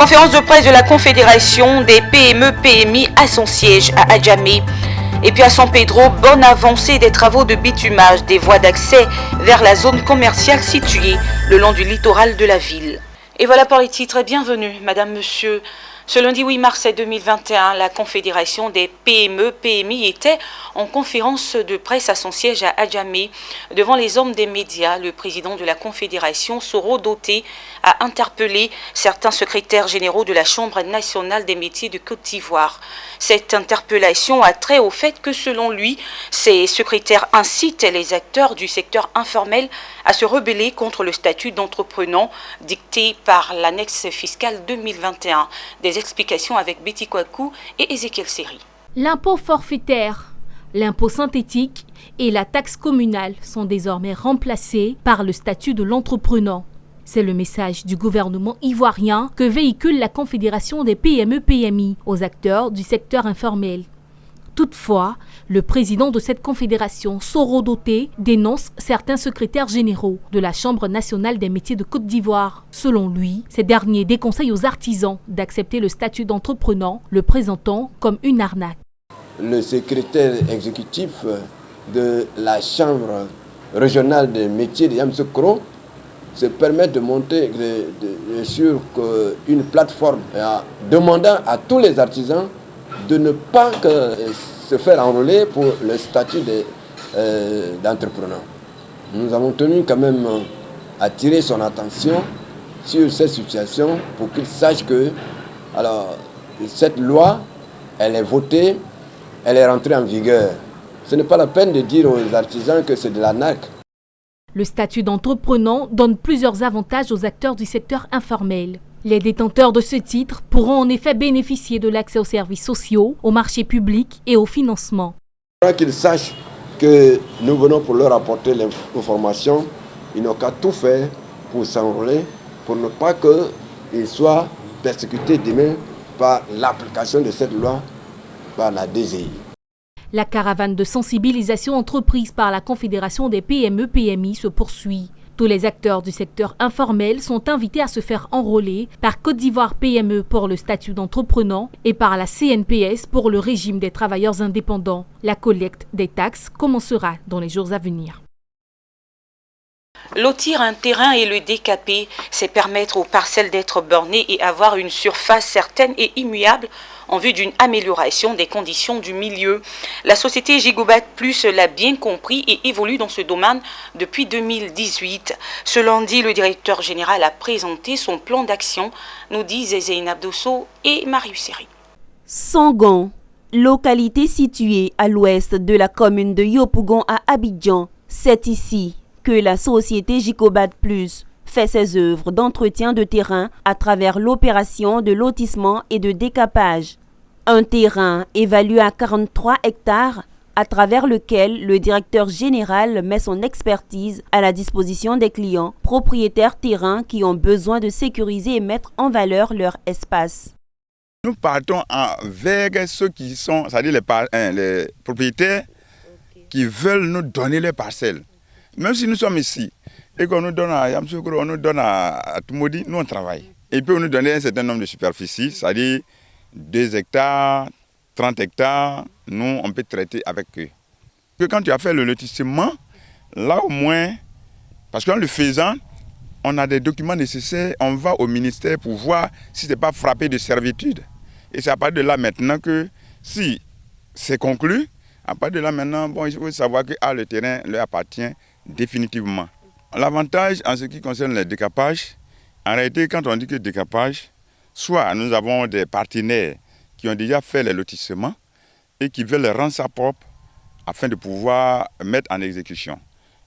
conférence de presse de la Confédération des PME-PMI à son siège à Adjamé. Et puis à San Pedro, bonne avancée des travaux de bitumage des voies d'accès vers la zone commerciale située le long du littoral de la ville. Et voilà pour les titres. Bienvenue, madame, monsieur. Ce lundi 8 mars 2021, la Confédération des PME-PMI était en conférence de presse à son siège à Adjamé. Devant les hommes des médias, le président de la Confédération, Soro Doté, a interpellé certains secrétaires généraux de la Chambre nationale des métiers de Côte d'Ivoire. Cette interpellation a trait au fait que, selon lui, ces secrétaires incitent les acteurs du secteur informel à se rebeller contre le statut d'entreprenant dicté par l'annexe fiscale 2021. Des explications avec Betty Kwaku et Ezekiel Seri. L'impôt forfaitaire, l'impôt synthétique et la taxe communale sont désormais remplacés par le statut de l'entreprenant. C'est le message du gouvernement ivoirien que véhicule la Confédération des PME-PMI aux acteurs du secteur informel. Toutefois, le président de cette confédération, Soro Doté, dénonce certains secrétaires généraux de la Chambre nationale des métiers de Côte d'Ivoire. Selon lui, ces derniers déconseillent aux artisans d'accepter le statut d'entreprenant, le présentant comme une arnaque. Le secrétaire exécutif de la Chambre régionale des métiers de Yamoussoukro se permet de monter sur une plateforme demandant à tous les artisans de ne pas se faire enrôler pour le statut d'entrepreneur. Nous avons tenu quand même à attirer son attention sur cette situation pour qu'il sache que cette loi, elle est votée, elle est rentrée en vigueur. Ce n'est pas la peine de dire aux artisans que c'est de l'arnaque. Le statut d'entreprenant donne plusieurs avantages aux acteurs du secteur informel. Les détenteurs de ce titre pourront en effet bénéficier de l'accès aux services sociaux, aux marchés publics et au financement. Il faudra qu'ils sachent que nous venons pour leur apporter l'information. Ils n'ont qu'à tout faire pour s'enrôler, pour ne pas qu'ils soient persécutés demain par l'application de cette loi par la DGI. La caravane de sensibilisation entreprise par la Confédération des PME-PMI se poursuit. Tous les acteurs du secteur informel sont invités à se faire enrôler par Côte d'Ivoire PME pour le statut d'entreprenant et par la CNPS pour le régime des travailleurs indépendants. La collecte des taxes commencera dans les jours à venir. Lotir un terrain et le décaper, c'est permettre aux parcelles d'être bornées et avoir une surface certaine et immuable en vue d'une amélioration des conditions du milieu. La société Gigobat Plus l'a bien compris et évolue dans ce domaine depuis 2018. Ce lundi, le directeur général a présenté son plan d'action, nous disent Zeynab Dosso et Marius Seri. Sangon, localité située à l'ouest de la commune de Yopougon à Abidjan, c'est ici que la société Gigobat Plus fait ses œuvres d'entretien de terrain à travers l'opération de lotissement et de décapage. Un terrain évalué à 43 hectares à travers lequel le directeur général met son expertise à la disposition des clients, propriétaires terrains qui ont besoin de sécuriser et mettre en valeur leur espace. Nous partons vers ceux qui sont, c'est-à-dire les propriétaires qui veulent nous donner leurs parcelles. Même si nous sommes ici et qu'on nous donne à Yamoussoukro, on nous donne à Tumodi, nous on travaille. Et puis on nous donne un certain nombre de superficies, c'est-à-dire 2 hectares, 30 hectares, nous on peut traiter avec eux. Que quand tu as fait le lotissement, là au moins, parce qu'en le faisant, on a des documents nécessaires, on va au ministère pour voir si ce n'est pas frappé de servitude. Et c'est à partir de là maintenant que si c'est conclu, à partir de là maintenant, bon, il faut savoir que le terrain leur appartient définitivement. L'avantage en ce qui concerne les décapages, en réalité quand on dit que décapage, soit nous avons des partenaires qui ont déjà fait les lotissements et qui veulent rendre ça propre afin de pouvoir mettre en exécution.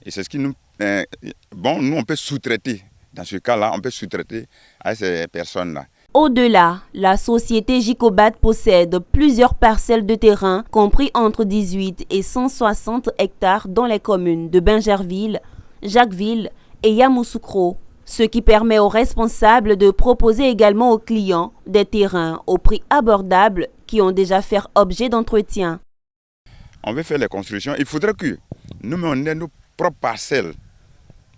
Et c'est ce qui nous... nous on peut sous-traiter. Dans ce cas-là, on peut sous-traiter à ces personnes-là. Au-delà, la société Gigobat possède plusieurs parcelles de terrain, compris entre 18 et 160 hectares dans les communes de Bingerville, Jacquesville et Yamoussoukro, ce qui permet aux responsables de proposer également aux clients des terrains au prix abordable qui ont déjà fait objet d'entretien. On veut faire les constructions, il faudrait que nous menions nos propres parcelles.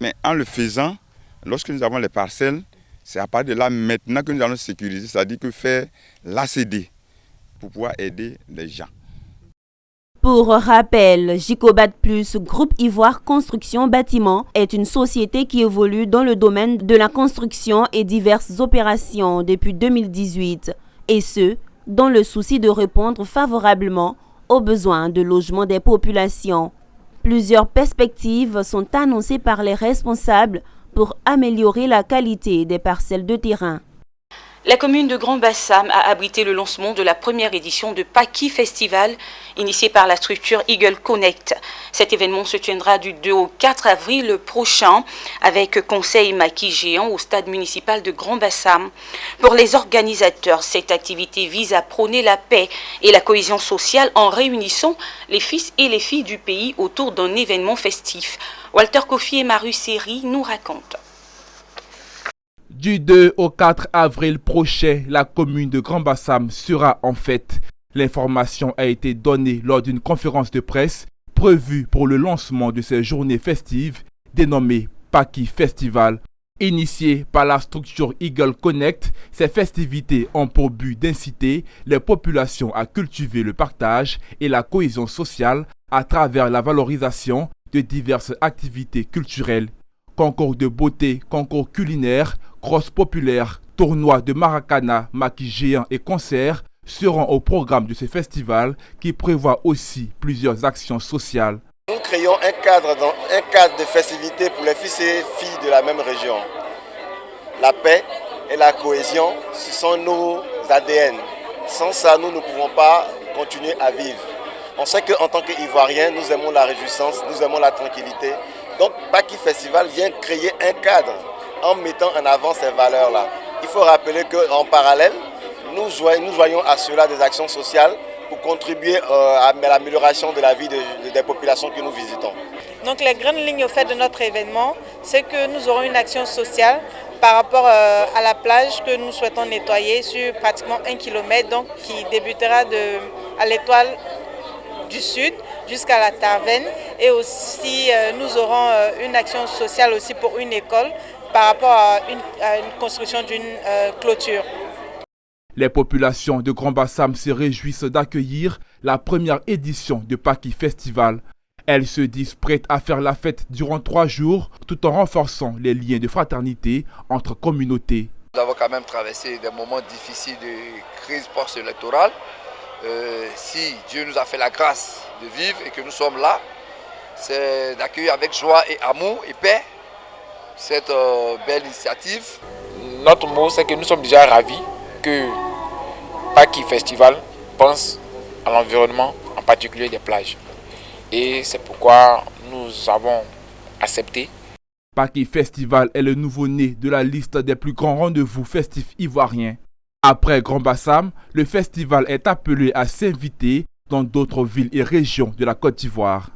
Mais en le faisant, lorsque nous avons les parcelles, C'est à partir de là maintenant que nous allons sécuriser, c'est-à-dire que faire l'ACD pour pouvoir aider les gens. Pour rappel, Gicobat Plus, Groupe Ivoire Construction Bâtiment, est une société qui évolue dans le domaine de la construction et diverses opérations depuis 2018, et ce, dans le souci de répondre favorablement aux besoins de logement des populations. Plusieurs perspectives sont annoncées par les responsables pour améliorer la qualité des parcelles de terrain. La commune de Grand Bassam a abrité le lancement de la première édition de Paki Festival, initié par la structure Eagle Connect. Cet événement se tiendra du 2 au 4 avril prochain avec conseil maquis géant au stade municipal de Grand Bassam. Pour les organisateurs, cette activité vise à prôner la paix et la cohésion sociale en réunissant les fils et les filles du pays autour d'un événement festif. Walter Kofi et Maru Seri nous racontent. Du 2 au 4 avril prochain, la commune de Grand Bassam sera en fête. L'information a été donnée lors d'une conférence de presse prévue pour le lancement de ces journées festives dénommées Paki Festival. Initiées par la structure Eagle Connect, ces festivités ont pour but d'inciter les populations à cultiver le partage et la cohésion sociale à travers la valorisation de diverses activités culturelles. Concours de beauté, concours culinaires, cross populaires, tournois de maracana, maquis géants et concerts seront au programme de ce festival qui prévoit aussi plusieurs actions sociales. Nous créons un cadre de festivités pour les fils et filles de la même région. La paix et la cohésion, ce sont nos ADN. Sans ça, nous ne pouvons pas continuer à vivre. On sait qu'en tant qu'Ivoiriens, nous aimons la réjouissance, nous aimons la tranquillité. Donc, Paki Festival vient créer un cadre en mettant en avant ces valeurs-là. Il faut rappeler qu'en parallèle, nous joignons à cela des actions sociales pour contribuer à l'amélioration de la vie des populations que nous visitons. Donc, les grandes lignes au fait de notre événement, c'est que nous aurons une action sociale par rapport à la plage que nous souhaitons nettoyer sur pratiquement 1 km, donc qui débutera à l'étoile du Sud jusqu'à la Tarvenne, et aussi nous aurons une action sociale aussi pour une école par rapport à une construction d'une clôture. Les populations de Grand Bassam se réjouissent d'accueillir la première édition de Paki Festival. Elles se disent prêtes à faire la fête durant 3 jours tout en renforçant les liens de fraternité entre communautés. Nous avons quand même traversé des moments difficiles de crise post-électorale. Si Dieu nous a fait la grâce de vivre et que nous sommes là, c'est d'accueillir avec joie et amour et paix cette belle initiative. Notre mot, c'est que nous sommes déjà ravis que Paki Festival pense à l'environnement, en particulier des plages. Et c'est pourquoi nous avons accepté. Paki Festival est le nouveau-né de la liste des plus grands rendez-vous festifs ivoiriens. Après Grand Bassam, le festival est appelé à s'inviter dans d'autres villes et régions de la Côte d'Ivoire.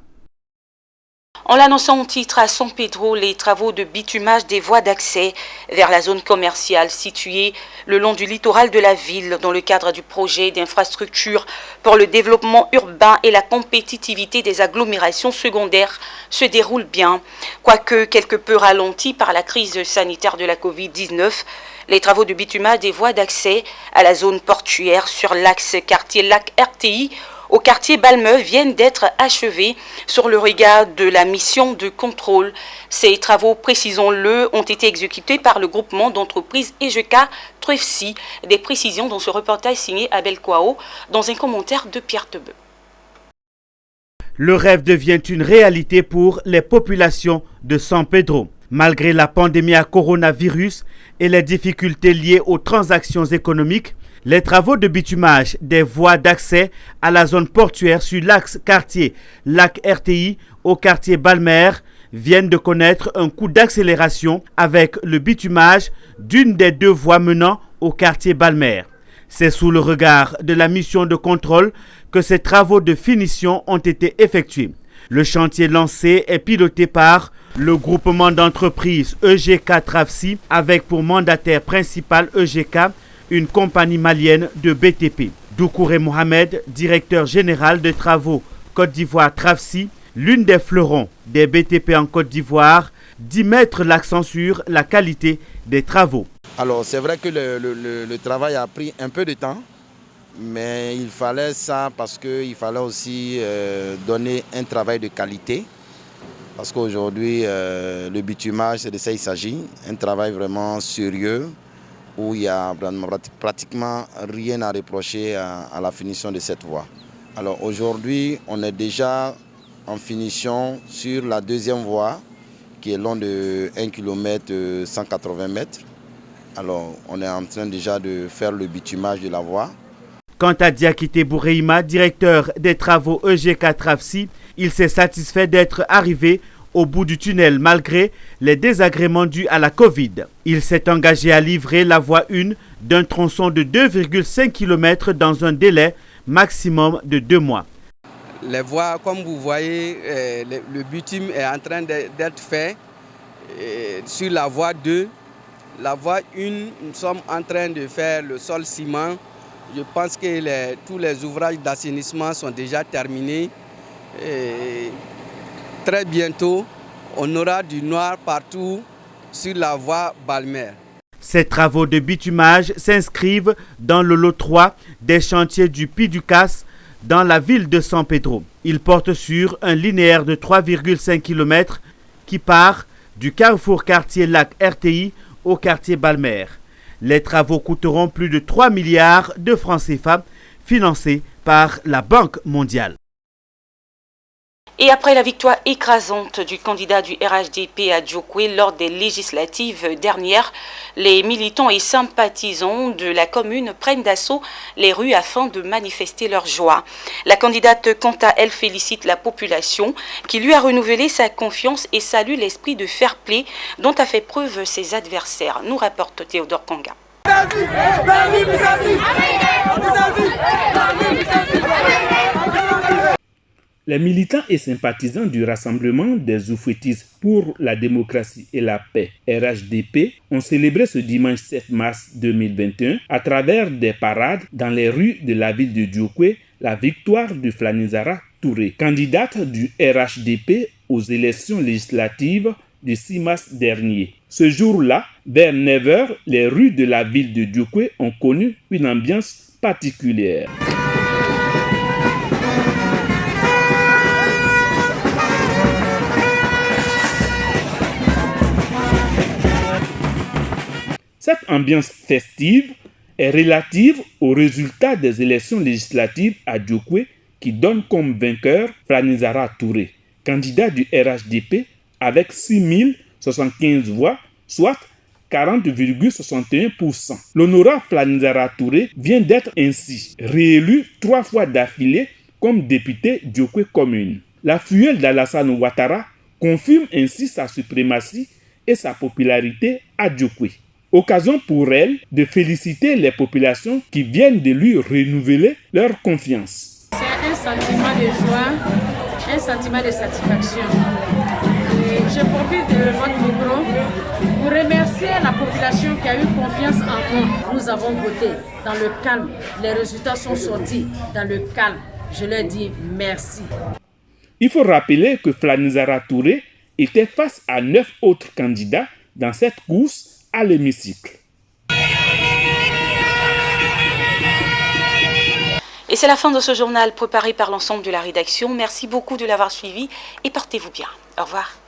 En l'annonçant au titre à San Pedro, les travaux de bitumage des voies d'accès vers la zone commerciale située le long du littoral de la ville dans le cadre du projet d'infrastructure pour le développement urbain et la compétitivité des agglomérations secondaires se déroulent bien. Quoique quelque peu ralentis par la crise sanitaire de la Covid-19, les travaux de bitumage des voies d'accès à la zone portuaire sur l'axe quartier Lac RTI au quartier Balmeux viennent d'être achevés sur le regard de la mission de contrôle. Ces travaux, précisons-le, ont été exécutés par le groupement d'entreprises EJK Trefsi. Des précisions dans ce reportage signé Abel Kouao dans un commentaire de Pierre Tebeu. Le rêve devient une réalité pour les populations de San Pedro. Malgré la pandémie à coronavirus et les difficultés liées aux transactions économiques, les travaux de bitumage des voies d'accès à la zone portuaire sur l'axe quartier Lac RTI au quartier Balmer viennent de connaître un coup d'accélération avec le bitumage d'une des 2 voies menant au quartier Balmer. C'est sous le regard de la mission de contrôle que ces travaux de finition ont été effectués. Le chantier lancé est piloté par le groupement d'entreprises EJK Trefsi avec pour mandataire principal EJK, une compagnie malienne de BTP. Doukouré Mohamed, directeur général de travaux Côte d'Ivoire Trefsi, l'une des fleurons des BTP en Côte d'Ivoire, dit mettre l'accent sur la qualité des travaux. Alors c'est vrai que le travail a pris un peu de temps, mais il fallait ça parce qu'il fallait aussi donner un travail de qualité. Parce qu'aujourd'hui, le bitumage, c'est de ça qu'il s'agit, un travail vraiment sérieux où il n'y a pratiquement rien à reprocher à la finition de cette voie. Alors aujourd'hui, on est déjà en finition sur la deuxième voie qui est long de 1 km 180 mètres. Alors on est en train déjà de faire le bitumage de la voie. Quant à Diakité Boureima, directeur des travaux EG4 Trafsi, il s'est satisfait d'être arrivé au bout du tunnel malgré les désagréments dus à la Covid. Il s'est engagé à livrer la voie 1 d'un tronçon de 2,5 km dans un délai maximum de 2 mois. Les voies, comme vous voyez, le bitume est en train d'être fait sur la voie 2. La voie 1, nous sommes en train de faire le sol ciment. Je pense que tous les ouvrages d'assainissement sont déjà terminés. Et très bientôt, on aura du noir partout sur la voie Balmer. Ces travaux de bitumage s'inscrivent dans le lot 3 des chantiers du Puy du Casse dans la ville de San Pedro. Ils portent sur un linéaire de 3,5 km qui part du carrefour quartier Lac RTI au quartier Balmer. Les travaux coûteront plus de 3 milliards de francs CFA financés par la Banque mondiale. Et après la victoire écrasante du candidat du RHDP à Djokwe lors des législatives dernières, les militants et sympathisants de la commune prennent d'assaut les rues afin de manifester leur joie. La candidate, quant à elle, félicite la population qui lui a renouvelé sa confiance et salue l'esprit de fair play dont a fait preuve ses adversaires, nous rapporte Théodore Konga. Les militants et sympathisants du Rassemblement des Oufouettistes pour la démocratie et la paix, RHDP, ont célébré ce dimanche 7 mars 2021 à travers des parades dans les rues de la ville de Djokwe la victoire de Flanizara Touré, candidate du RHDP aux élections législatives du 6 mars dernier. Ce jour-là, vers 9h, les rues de la ville de Djokwe ont connu une ambiance particulière. Cette ambiance festive est relative aux résultats des élections législatives à Djokwe qui donne comme vainqueur Flanizara Touré, candidat du RHDP avec 6075 voix, soit 40,61%. L'honorable Flanizara Touré vient d'être ainsi réélu 3 fois d'affilée comme député Djokwe commune. La fuelle d'Alassane Ouattara confirme ainsi sa suprématie et sa popularité à Djokwe. Occasion pour elle de féliciter les populations qui viennent de lui renouveler leur confiance. C'est un sentiment de joie, un sentiment de satisfaction. Et je profite de votre micro pour remercier la population qui a eu confiance en nous. Nous avons voté dans le calme. Les résultats sont sortis dans le calme. Je leur dis merci. Il faut rappeler que Flanizara Touré était face à 9 autres candidats dans cette course à l'hémicycle. Et c'est la fin de ce journal préparé par l'ensemble de la rédaction. Merci beaucoup de l'avoir suivi et portez-vous bien. Au revoir.